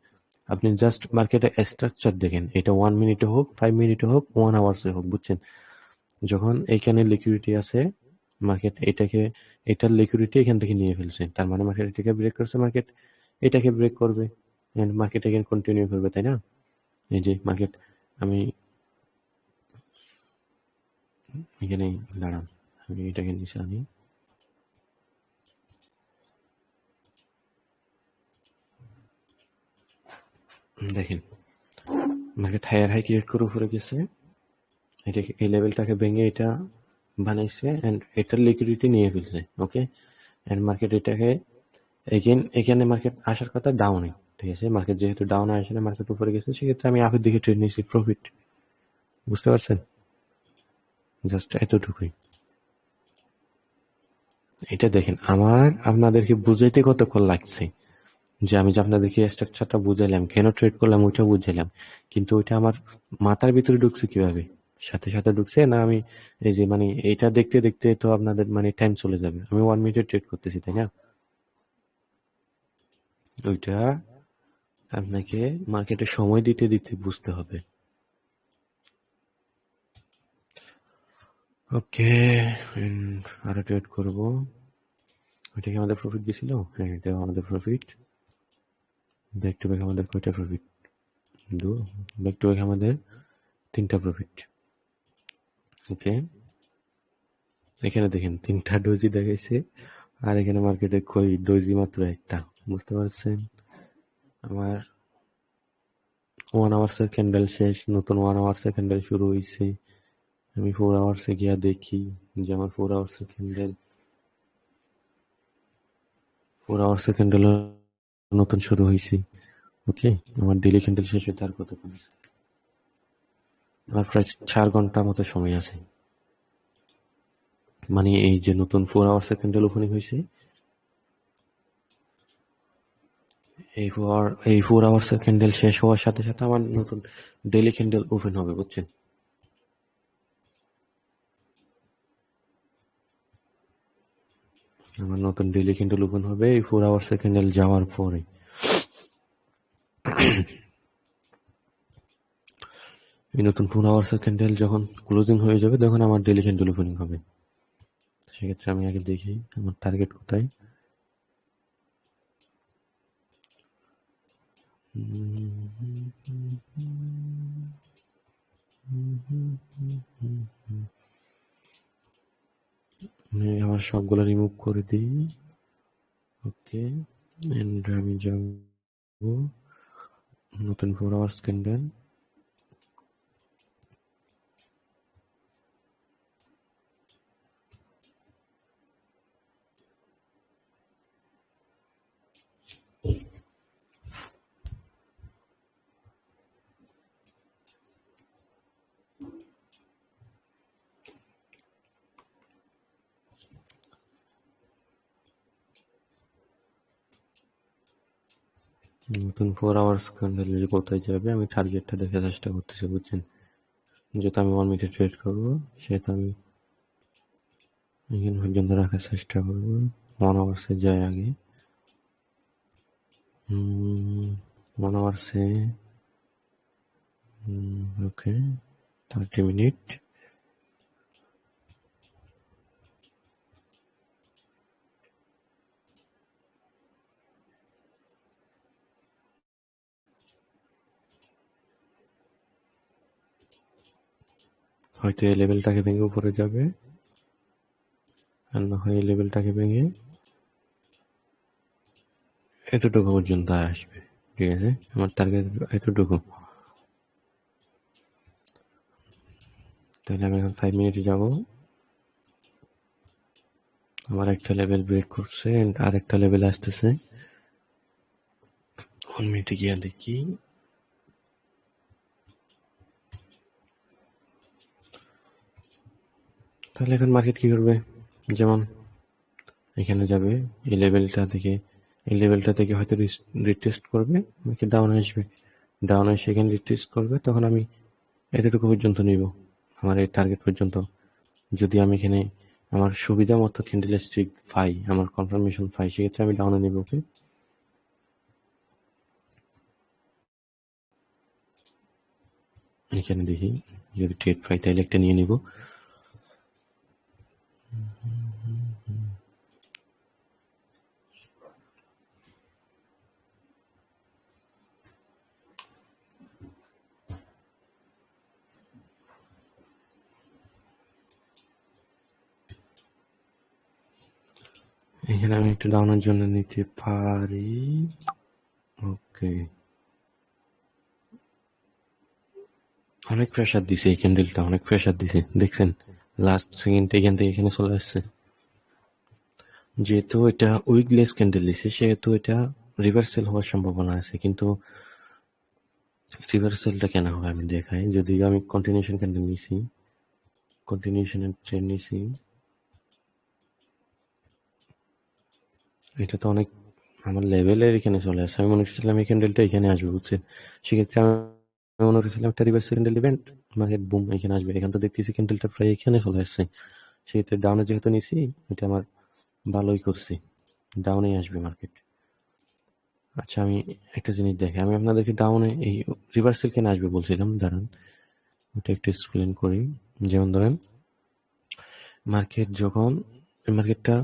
আপনি জাস্ট মার্কেটে স্ট্রাকচার দেখেন, এটা 1 মিনিটে হোক, 5 মিনিটে হোক, 1 আওয়ার্সে হোক, বুঝছেন? যখন এইখানে লিকুইডিটি আছে, মার্কেট এটাকে, এটার লিকুইডিটি এখান থেকে নিয়ে ফেলছে, তার মানে মার্কেট এটাকে ব্রেক করছে, মার্কেট এটাকে ব্রেক করবে, মার্কেট এখানে কন্টিনিউ করবে, তাই না? এই যে মার্কেট, আমি এখানে দাঁড়ান, আমি এটাকে নিচে আনি, দেখেন মার্কেট হায়ার হাই ক্রিয়েট করে উপরে গেছে, এটাকে এই লেভেলটাকে ভেঙে এটা বানাইছে এন্ড এটার লিকুইডিটি নিয়ে ফেলছে, ওকে? এন্ড মার্কেট এটাকে এগেন, এখানে মার্কেট আসার কথা ডাউনে, ঠিক আছে? মার্কেট যেহেতু ডাউনে আসে না, মার্কেট উপরে গেছে, সেক্ষেত্রে আমি আপের দিকে ট্রেড নিয়েছি, প্রফিট। বুঝতে পারছেন? জাস্ট এতটুকুই। এটা দেখেন, আমার আপনাদেরকে বুঝাইতে কতক্ষণ লাগছে, যে আমি যে আপনাদেরকে স্ট্রাকচারটা বুঝাইলাম, কেন ট্রেড করলাম ওইটা বুঝাইলাম, কিন্তু ওইটা আমার মাথার ভিতরে ঢুকছে কিভাবে, সাথে সাথে ঢুকছে না? আমি এই যে মানে এইটা দেখতে দেখতে তো আপনাদের মানে টাইম চলে যাবে, আমি 1 মিনিটে ট্রেড করতেছি, তাই না? ওইটা আপনাকে মার্কেটে সময় দিতে দিতে বুঝতে হবে। ওকে, আরো ট্রেড করবো। ওইটা কি আমাদের প্রফিট দিছিল? হ্যাঁ, এটা আমাদের প্রফিট। ব্যাক টু ব্যাক আমাদের কয়টা প্রফিট? ব্যাক টু ব্যাক আমাদের 3টা প্রফিট। ওকে, এখানে দেখেন 3টা ডোজি দেখাইছে, আর এখানে মার্কেটে কই ডোজি মাত্র একটা। বুঝতে পারছেন? আমার 1 আওয়ার্সের ক্যান্ডেল শেষ, নতুন 1 আওয়ার্সের ক্যান্ডেল শুরু হয়েছে। আমি 4 আওয়ার্সে গিয়া দেখি যে আমার 4 আওয়ার্সের ক্যান্ডেল, 4 আওয়ার্সের ক্যান্ডেল নতুন শুরু হয়েছে। ওকে, আমার ডেইলি ক্যান্ডেল শেষ হতে আর কতক্ষণ আছে? আমার প্রায় 4 ঘন্টা মতো সময় আছে। মানে এই যে নতুন 4 আওয়ার্সের ক্যান্ডেল ওপেনিং হয়েছে, এই 4 আওয়ার্সের ক্যান্ডেল শেষ হওয়ার সাথে সাথে আমার নতুন ডেইলি ক্যান্ডেল ওপেন হবে, বুঝছেন? আমার নতুন ডেইলি ক্যান্ডেল ওপেন হবে এই 4 আওয়ার্সের ক্যান্ডেল যাওয়ার পরে। এই নতুন 4 আওয়ার্সের ক্যান্ডেল যখন ক্লোজিং হয়ে যাবে তখন আমার ডেইলি ক্যান্ডেল ওপেনিং হবে। সেক্ষেত্রে আমি আগে দেখি আমার টার্গেট কোথায়। আমি আমার সবগুলো রিমুভ করে দিই। ওকে, এন্ড আমি যাব নতুন 4 আওয়ার্স ক্যান্ডেল। নতুন 4 আওয়ার্স ক্যান্ডেল যে কোথায় যাবে আমি টার্গেটটা দেখার চেষ্টা করতেছি, বুঝছেন? যেহেতু আমি 1 মিনিটে ট্রেড করবো, সেহেতু আমি এখানে পর্যন্ত রাখার চেষ্টা করবো। 1 আওয়ার্সে যায় আগে। 1 আওয়ার্সে ওকে 30 মিনিট। হয়তো এই লেভেলটাকে ভেঙে উপরে যাবে, আর না হয় এই লেভেলটাকে ভেঙে এতটুকু পর্যন্ত আসবে। ঠিক আছে, আমার টার্গেট এতটুকু। তাহলে আমি এখন 5 মিনিটে যাব। আমার একটা লেভেল ব্রেক করছে এন্ড আর একটা লেভেল আসতেছে। 1 মিনিটে গিয়ে দেখি। তাহলে এখন মার্কেট কি করবে? যেমন এখানে যাবে, এই লেভেলটা থেকে হয়তো রিটেস্ট করবে, আমাকে ডাউন আসবে, ডাউন এসে এখানে রিটেস্ট করবে, তখন আমি এতটুকু পর্যন্ত নিব, আমার এই টার্গেট পর্যন্ত। যদি আমি এখানে আমার সুবিধা মতো ক্যান্ডেল স্টিক পাই, আমার কনফার্মেশন পাই, সেক্ষেত্রে আমি ডাউনে নিব। ওকে, এখানে দেখি যদি ট্রেড পাই তাহলে একটা নিয়ে নিব। এখানে আমি একটু ডাউনের জন্য নিতে পারি। ওকে, অনেক প্রেসার দিছে এই ক্যান্ডেলটা, অনেক প্রেসার দিছে, দেখছেন? লাস্ট সেকেন্ড এখান থেকে এখানে চলে আসছে। যেহেতু এটা উইকলেস ক্যান্ডেল দিছে, সেহেতু এটা রিভার্সাল হওয়ার সম্ভাবনা আছে, কিন্তু রিভার্সালটা কেন হবে আমি দেখাই। যদি আমি কন্টিনিউশন ক্যান্ডেল নিছি, কন্টিনিউশনের ট্রেন্ড নিছি, এটা তো অনেক আমার লেভেলের এখানে চলে আসে। আমি মনে করছিলাম এই ক্যান্ডেলটা এখানে আসবে, বুঝছেন? সেক্ষেত্রে আমি মনে করছিলাম একটা রিভার্সাল ক্যান্ডেল দিবেন, মার্কেট বুম এখানে আসবে। এখান তো দেখতেছি ক্যান্ডেলটা প্রায় এখানে চলে আসছে। সেক্ষেত্রে ডাউনে যেহেতু নিছি, এটা আমার ভালোই করছি, ডাউনেই আসবে মার্কেট। আচ্ছা, আমি একটা জিনিস দেখি, আমি আপনাদেরকে ডাউনে এই রিভার্সাল কেন আসবে বলছিলাম, দাঁড়ান ওটা একটু এক্সপ্লেন করি। যেমন ধরেন মার্কেট যখন, মার্কেটটা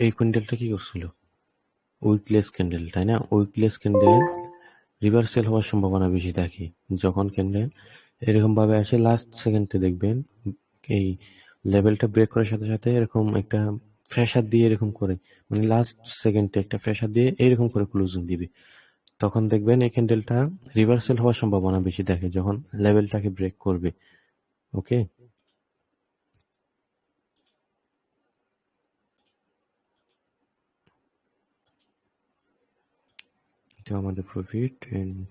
এই ক্যান্ডেলটা কি করছিল, উইকলেস ক্যান্ডেল, তাই না? উইকলেস ক্যান্ডেল রিভার্সাল হওয়ার সম্ভাবনা বেশি থাকে। যখন ক্যান্ডেল এরকম ভাবে আসে, লাস্ট সেকেন্ডে দেখবেন এই লেভেলটা ব্রেক করার সাথে সাথে এরকম একটা প্রেসার দিয়ে এরকম করে, মানে লাস্ট সেকেন্ডে একটা প্রেসার দিয়ে এরকম করে ক্লোজিং দিবে, তখন দেখবেন এই ক্যান্ডেলটা রিভার্সাল হওয়ার সম্ভাবনা বেশি থাকে যখন লেভেলটাকে ব্রেক করবে। ওকে, এটা আমাদের প্রফিট এন্ড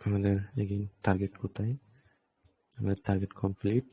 আমাদের এগেইন টার্গেট কোথায়, আমাদের টার্গেট কমপ্লিট।